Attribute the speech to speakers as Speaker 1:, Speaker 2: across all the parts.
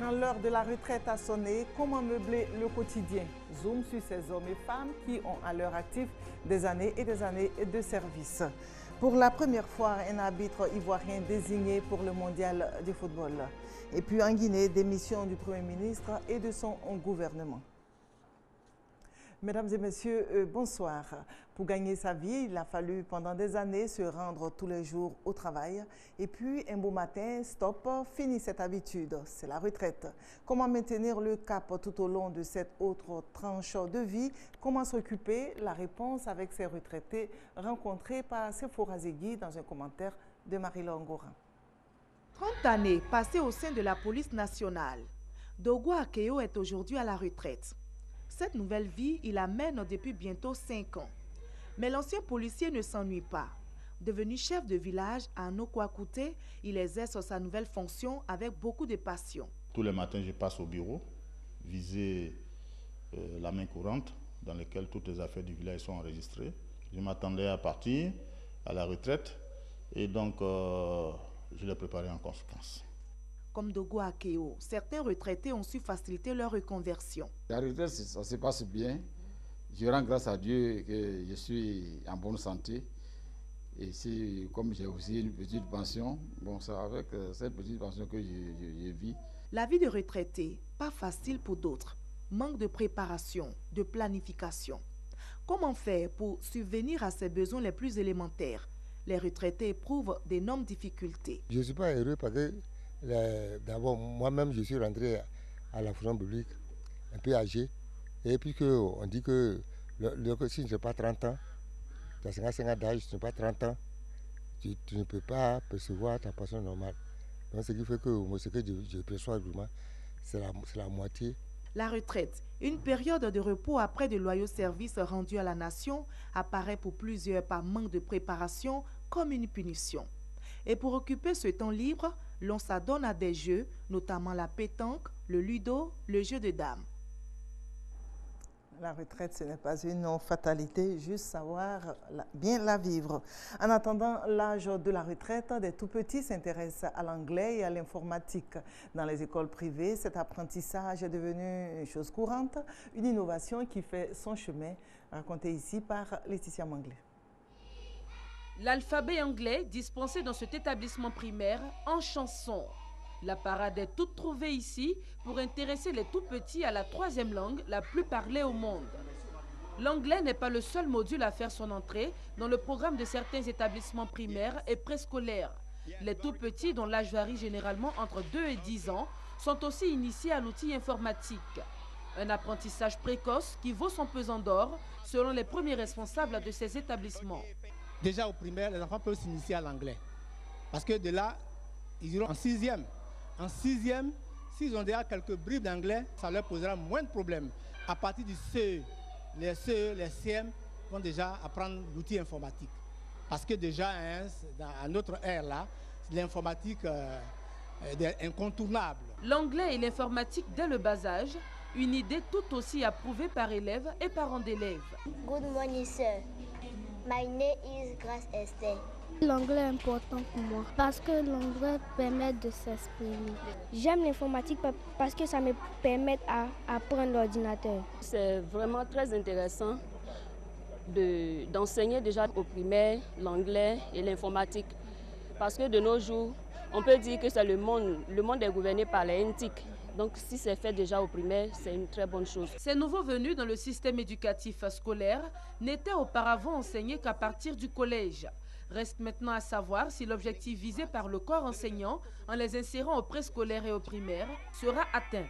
Speaker 1: Quand l'heure de la retraite a sonné, comment meubler le quotidien? Zoom sur ces hommes et femmes qui ont à leur actif des années et des années de service. Pour la première fois, un arbitre ivoirien désigné pour le mondial de football. Et puis en Guinée, démission du Premier ministre et de son gouvernement. Mesdames et messieurs, bonsoir. Pour gagner sa vie, il a fallu pendant des années se rendre tous les jours au travail. Et puis, un beau matin, stop, fini cette habitude, c'est la retraite. Comment maintenir le cap tout au long de cette autre tranche de vie? Comment s'occuper? La réponse avec ces retraités rencontrés par Sephora Zegui dans un commentaire de Marie-Laure Ngoran.
Speaker 2: 30 années passées au sein de la police nationale. Dogo Akeo est aujourd'hui à la retraite. Cette nouvelle vie, il la mène depuis bientôt 5 ans. Mais l'ancien policier ne s'ennuie pas. Devenu chef de village à Nokouakouté, il exerce sa nouvelle fonction avec beaucoup de passion.
Speaker 3: Tous les matins, je passe au bureau, viser la main courante dans laquelle toutes les affaires du village sont enregistrées. Je m'attendais à partir à la retraite et donc je l'ai préparé en conséquence.
Speaker 2: Comme Dogo Akeo, certains retraités ont su faciliter leur reconversion.
Speaker 4: La retraite, ça se passe bien. Je rends grâce à Dieu que je suis en bonne santé. Et comme j'ai aussi une petite pension, bon, c'est avec cette petite pension que je vis.
Speaker 2: La vie de retraité, pas facile pour d'autres. Manque de préparation, de planification. Comment faire pour subvenir à ses besoins les plus élémentaires? Les retraités éprouvent d'énormes difficultés.
Speaker 5: Je ne suis pas heureux parce que d'abord, moi-même, je suis rentré à la fonction publique un peu âgé. Et puis on dit que si tu n'as pas 30 ans, tu as 55 ans d'âge, tu n'as pas 30 ans, tu ne peux pas percevoir ta pension normale. Donc, ce qui fait que moi, ce que je perçois vraiment, c'est la moitié.
Speaker 2: La retraite, une période de repos après de loyaux services rendus à la nation, apparaît pour plusieurs par manque de préparation comme une punition. Et pour occuper ce temps libre, l'on s'adonne à des jeux, notamment la pétanque, le ludo, le jeu de dames.
Speaker 1: La retraite, ce n'est pas une fatalité, juste savoir bien la vivre. En attendant l'âge de la retraite, des tout-petits s'intéressent à l'anglais et à l'informatique. Dans les écoles privées, cet apprentissage est devenu une chose courante, une innovation qui fait son chemin, racontée ici par Laetitia Manglé.
Speaker 6: L'alphabet anglais dispensé dans cet établissement primaire en chanson. La parade est toute trouvée ici pour intéresser les tout-petits à la 3e langue la plus parlée au monde. L'anglais n'est pas le seul module à faire son entrée dans le programme de certains établissements primaires et préscolaires. Les tout-petits, dont l'âge varie généralement entre 2 et 10 ans, sont aussi initiés à l'outil informatique. Un apprentissage précoce qui vaut son pesant d'or selon les premiers responsables de ces établissements.
Speaker 7: Déjà au primaire, les enfants peuvent s'initier à l'anglais. Parce que de là, ils iront en 6e. En 6e, s'ils ont déjà quelques bribes d'anglais, ça leur posera moins de problèmes. À partir du CE, les CM vont déjà apprendre l'outil informatique. Parce que déjà, dans notre ère là, l'informatique est incontournable.
Speaker 6: L'anglais et l'informatique dès le bas âge, une idée tout aussi approuvée par élèves et parents d'élèves.
Speaker 8: Good morning, sir. My name is Grace Esther.
Speaker 9: L'anglais est important pour moi parce que l'anglais permet de s'exprimer. J'aime l'informatique parce que ça me permet d'apprendre l'ordinateur.
Speaker 10: C'est vraiment très intéressant d'enseigner déjà au primaire l'anglais et l'informatique. Parce que de nos jours, on peut dire que c'est le monde est gouverné par les NTIC. Donc si c'est fait déjà au primaire, c'est une très bonne chose.
Speaker 6: Ces nouveaux venus dans le système éducatif scolaire n'étaient auparavant enseignés qu'à partir du collège. Reste maintenant à savoir si l'objectif visé par le corps enseignant en les insérant au préscolaire et au primaire sera atteint.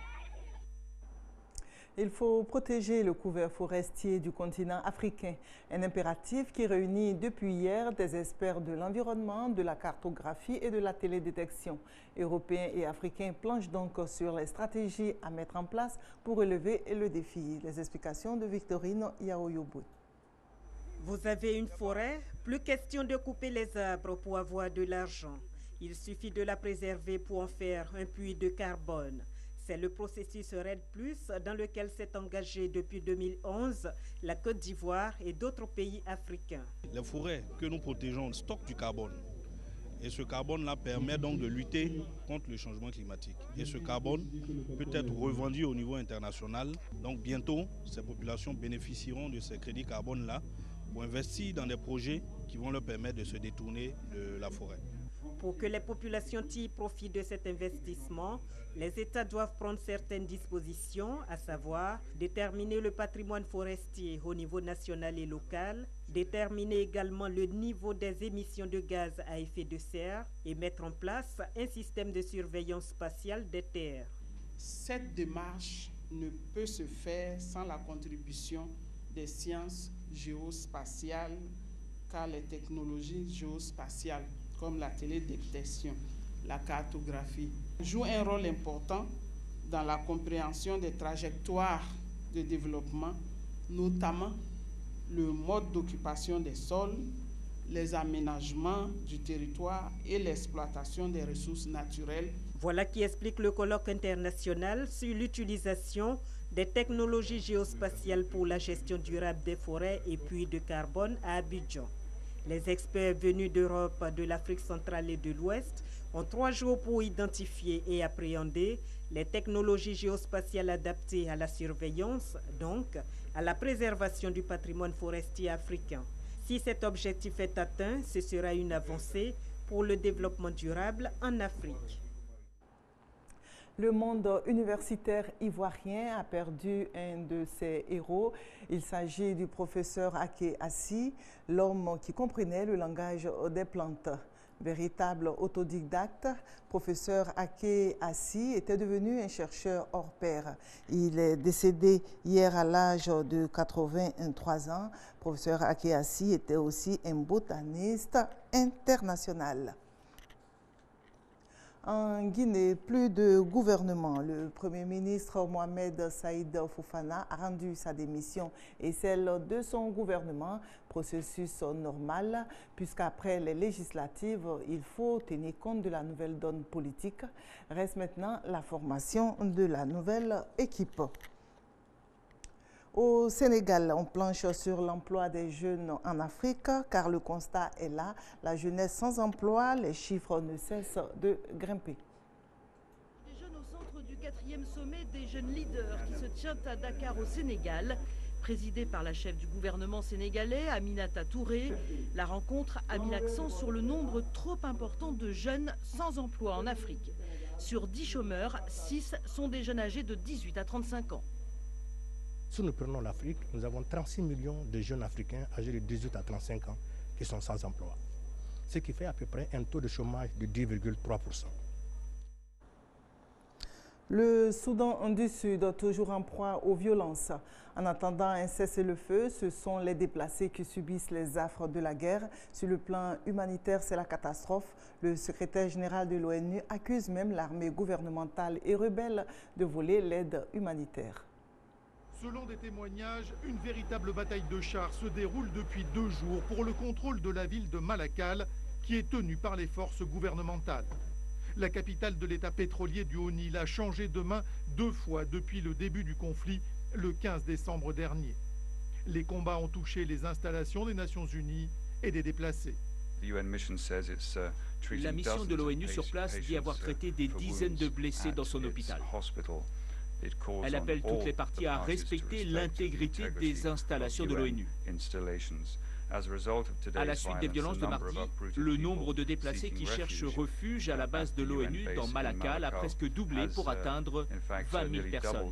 Speaker 1: Il faut protéger le couvert forestier du continent africain, un impératif qui réunit depuis hier des experts de l'environnement, de la cartographie et de la télédétection. Européens et africains planchent donc sur les stratégies à mettre en place pour relever le défi. Les explications de Victorine Yaoyobou.
Speaker 11: Vous avez une forêt, plus question de couper les arbres pour avoir de l'argent. Il suffit de la préserver pour en faire un puits de carbone. C'est le processus REDD+, dans lequel s'est engagé depuis 2011 la Côte d'Ivoire et d'autres pays africains.
Speaker 12: Les forêts que nous protégeons stockent du carbone. Et ce carbone-là permet donc de lutter contre le changement climatique. Et ce carbone peut être revendu au niveau international. Donc bientôt, ces populations bénéficieront de ces crédits carbone-là pour investir dans des projets qui vont leur permettre de se détourner de la forêt.
Speaker 11: Pour que les populations tirent profit de cet investissement, les États doivent prendre certaines dispositions, à savoir déterminer le patrimoine forestier au niveau national et local, déterminer également le niveau des émissions de gaz à effet de serre et mettre en place un système de surveillance spatiale des terres.
Speaker 13: Cette démarche ne peut se faire sans la contribution des sciences géospatiales, car les technologies géospatiales comme la télédétection, la cartographie, jouent un rôle important dans la compréhension des trajectoires de développement, notamment le mode d'occupation des sols, les aménagements du territoire et l'exploitation des ressources naturelles.
Speaker 11: Voilà qui explique le colloque international sur l'utilisation des technologies géospatiales pour la gestion durable des forêts et puits de carbone à Abidjan. Les experts venus d'Europe, de l'Afrique centrale et de l'Ouest ont 3 jours pour identifier et appréhender les technologies géospatiales adaptées à la surveillance, donc à la préservation du patrimoine forestier africain. Si cet objectif est atteint, ce sera une avancée pour le développement durable en Afrique.
Speaker 1: Le monde universitaire ivoirien a perdu un de ses héros. Il s'agit du professeur Aké Assi, l'homme qui comprenait le langage des plantes. Véritable autodidacte, professeur Aké Assi était devenu un chercheur hors pair. Il est décédé hier à l'âge de 83 ans. Professeur Aké Assi était aussi un botaniste international. En Guinée, plus de gouvernement. Le Premier ministre Mohamed Saïd Fofana a rendu sa démission et celle de son gouvernement. Processus normal, puisqu'après les législatives, il faut tenir compte de la nouvelle donne politique. Reste maintenant la formation de la nouvelle équipe. Au Sénégal, on planche sur l'emploi des jeunes en Afrique, car le constat est là. La jeunesse sans emploi, les chiffres ne cessent de grimper.
Speaker 14: Des jeunes au centre du 4e sommet des jeunes leaders qui se tient à Dakar au Sénégal. Présidée par la chef du gouvernement sénégalais, Aminata Touré, la rencontre a mis l'accent sur le nombre trop important de jeunes sans emploi en Afrique. Sur 10 chômeurs, 6 sont des jeunes âgés de 18 à 35 ans.
Speaker 15: Si nous prenons l'Afrique, nous avons 36 millions de jeunes Africains âgés de 18 à 35 ans qui sont sans emploi. Ce qui fait à peu près un taux de chômage de 10,3%.
Speaker 1: Le Soudan du Sud, toujours en proie aux violences. En attendant un cessez-le-feu, ce sont les déplacés qui subissent les affres de la guerre. Sur le plan humanitaire, c'est la catastrophe. Le secrétaire général de l'ONU accuse même l'armée gouvernementale et rebelle de voler l'aide humanitaire.
Speaker 16: Selon des témoignages, une véritable bataille de chars se déroule depuis 2 jours pour le contrôle de la ville de Malakal, qui est tenue par les forces gouvernementales. La capitale de l'État pétrolier du Haut-Nil a changé de main 2 fois depuis le début du conflit, le 15 décembre dernier. Les combats ont touché les installations des Nations Unies et des déplacés.
Speaker 17: La mission de l'ONU sur place dit avoir traité des dizaines de blessés dans son hôpital. Elle appelle toutes les parties à respecter l'intégrité des installations de l'ONU. À la suite des violences de mardi, le nombre de déplacés qui cherchent refuge à la base de l'ONU dans Malakal a presque doublé pour atteindre 20 000 personnes.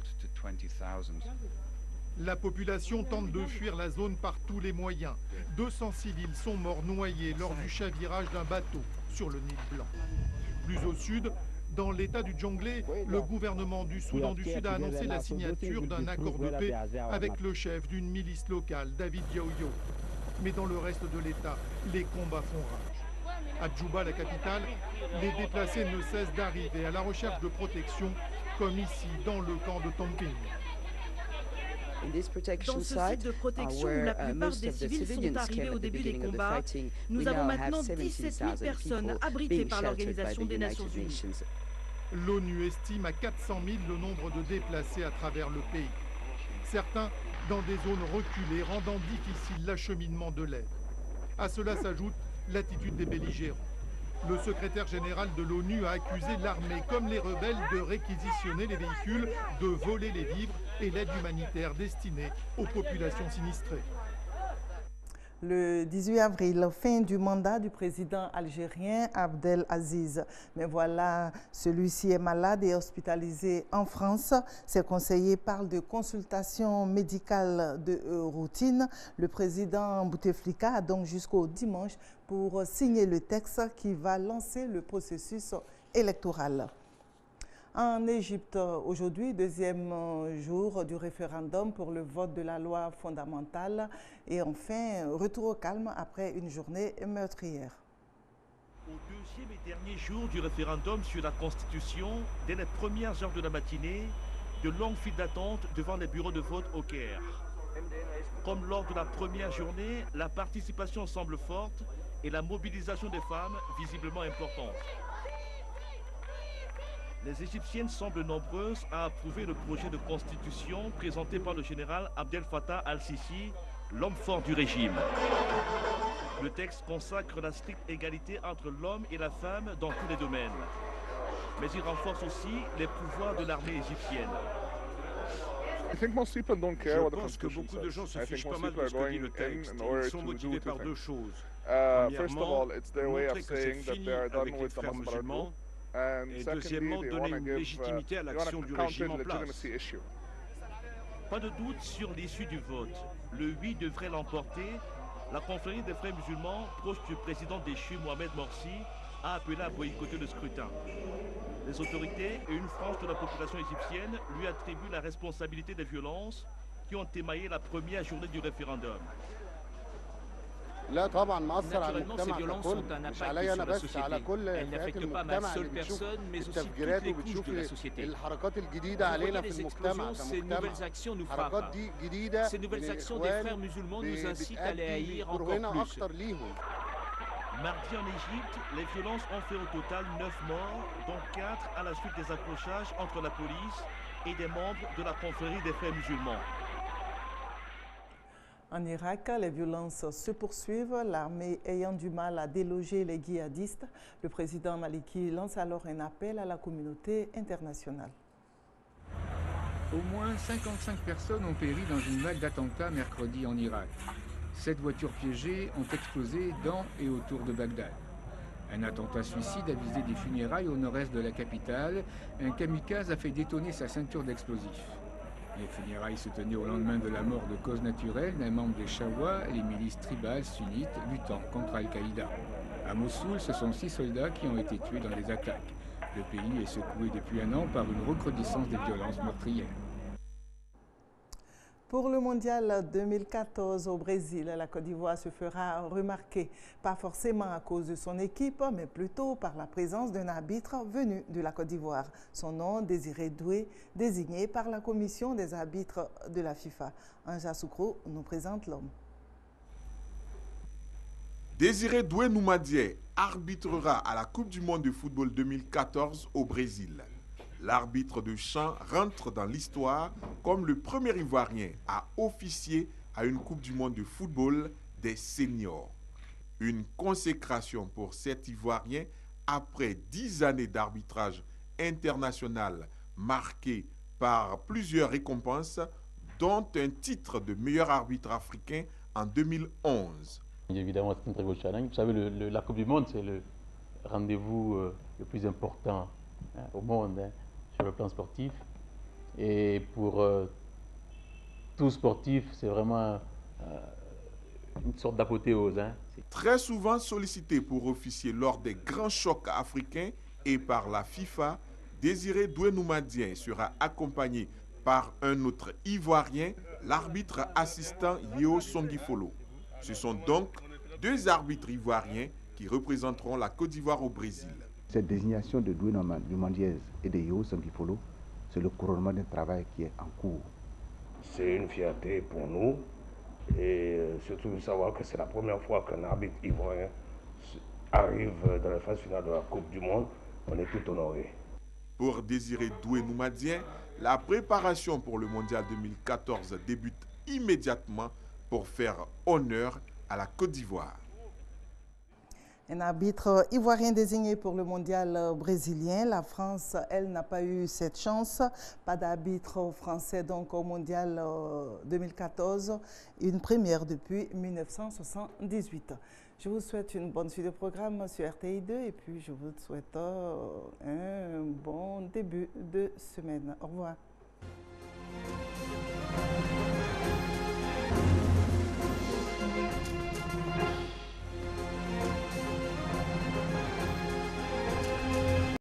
Speaker 16: La population tente de fuir la zone par tous les moyens. 200 civils sont morts noyés lors du chavirage d'un bateau sur le Nil Blanc. Plus au sud, dans l'état du Djonglé, le gouvernement du Soudan du Sud a annoncé la signature d'un accord de paix avec le chef d'une milice locale, David Yaoyo. Mais dans le reste de l'état, les combats font rage. À Djouba, la capitale, les déplacés ne cessent d'arriver à la recherche de protection, comme ici dans le camp de Tomping.
Speaker 14: Dans ce site de protection où la plupart des civils sont arrivés au début des combats, nous avons maintenant 17 000 personnes abritées par l'Organisation des Nations Unies.
Speaker 16: L'ONU estime à 400 000 le nombre de déplacés à travers le pays. Certains dans des zones reculées, rendant difficile l'acheminement de l'aide. À cela s'ajoute l'attitude des belligérants. Le secrétaire général de l'ONU a accusé l'armée comme les rebelles de réquisitionner les véhicules, de voler les vivres et l'aide humanitaire destinée aux populations sinistrées.
Speaker 1: Le 18 avril, fin du mandat du président algérien Abdelaziz. Mais voilà, celui-ci est malade et hospitalisé en France. Ses conseillers parlent de consultation médicale de routine. Le président Bouteflika a donc jusqu'au dimanche pour signer le texte qui va lancer le processus électoral. En Égypte, aujourd'hui, deuxième jour du référendum pour le vote de la loi fondamentale. Et enfin, retour au calme après une journée meurtrière.
Speaker 18: Au deuxième et dernier jour du référendum sur la Constitution, dès les premières heures de la matinée, de longues files d'attente devant les bureaux de vote au Caire. Comme lors de la première journée, la participation semble forte et la mobilisation des femmes visiblement importante. Les Égyptiennes semblent nombreuses à approuver le projet de constitution présenté par le général Abdel Fattah al-Sisi, l'homme fort du régime. Le texte consacre la stricte égalité entre l'homme et la femme dans tous les domaines. Mais il renforce aussi les pouvoirs de l'armée égyptienne.
Speaker 19: Je pense que beaucoup de gens se fichent pas mal de ce que dit le texte. Ils sont motivés par deux choses. Premièrement, montrer que c'est fini avec les frères musulmans. Et deuxièmement, donner une légitimité à l'action du régime en place.
Speaker 18: Pas de doute sur l'issue du vote. Le oui devrait l'emporter. La confrérie des frères musulmans, proche du président déchu Mohamed Morsi, a appelé à boycotter le scrutin. Les autorités et une frange de la population égyptienne lui attribuent la responsabilité des violences qui ont émaillé la première journée du référendum.
Speaker 17: Naturellement, ces violences ont un impact sur la société. Elles n'affectent pas ma seule personne, mais aussi toutes les couches de la société. Vous voyez les explosions, ces nouvelles actions nous frappent. Ces nouvelles actions des frères musulmans nous incitent à les haïr encore plus.
Speaker 18: Mardi en Égypte, les violences ont fait au total 9 morts, dont 4 à la suite des accrochages entre la police et des membres de la confrérie des frères musulmans.
Speaker 1: En Irak, les violences se poursuivent, l'armée ayant du mal à déloger les djihadistes. Le président Maliki lance alors un appel à la communauté internationale.
Speaker 20: Au moins 55 personnes ont péri dans une vague d'attentats mercredi en Irak. 7 voitures piégées ont explosé dans et autour de Bagdad. Un attentat suicide a visé des funérailles au nord-est de la capitale. Un kamikaze a fait détonner sa ceinture d'explosifs. Les funérailles se tenaient au lendemain de la mort de cause naturelle d'un membre des Shawa, les milices tribales sunnites luttant contre Al-Qaïda. À Mossoul, ce sont 6 soldats qui ont été tués dans les attaques. Le pays est secoué depuis un an par une recrudescence des violences meurtrières.
Speaker 1: Pour le mondial 2014 au Brésil, la Côte d'Ivoire se fera remarquer, pas forcément à cause de son équipe, mais plutôt par la présence d'un arbitre venu de la Côte d'Ivoire. Son nom, Désiré Doué, désigné par la commission des arbitres de la FIFA. Anja Soukro nous présente l'homme.
Speaker 21: Désiré Doué Noumadié arbitrera à la Coupe du monde de football 2014 au Brésil. L'arbitre de champ rentre dans l'histoire comme le premier Ivoirien à officier à une Coupe du monde de football des seniors. Une consécration pour cet Ivoirien après 10 années d'arbitrage international marqué par plusieurs récompenses, dont un titre de meilleur arbitre africain en 2011.
Speaker 22: Évidemment, c'est un très beau challenge. Vous savez, la Coupe du monde, c'est le rendez-vous le plus important au monde. Sur le plan sportif, et pour tout sportif, c'est vraiment une sorte d'apothéose.
Speaker 21: Très souvent sollicité pour officier lors des grands chocs africains et par la FIFA, Désiré Doué Noumadien sera accompagné par un autre Ivoirien, l'arbitre assistant Yeo Songifolo. Ce sont donc 2 arbitres ivoiriens qui représenteront la Côte d'Ivoire au Brésil.
Speaker 23: Cette désignation de Doué Noumadien et de Yeo Songifolo, c'est le couronnement d'un travail qui est en cours.
Speaker 24: C'est une fierté pour nous et surtout de savoir que c'est la première fois qu'un arbitre ivoirien arrive dans la phase finale de la Coupe du monde. On est tout honorés.
Speaker 21: Pour Désiré Doué Noumadien, la préparation pour le mondial 2014 débute immédiatement pour faire honneur à la Côte d'Ivoire.
Speaker 1: Un arbitre ivoirien désigné pour le mondial brésilien. La France, elle, n'a pas eu cette chance. Pas d'arbitre français donc au mondial 2014. Une première depuis 1978. Je vous souhaite une bonne suite de programme sur RTI2 et puis je vous souhaite un bon début de semaine. Au revoir.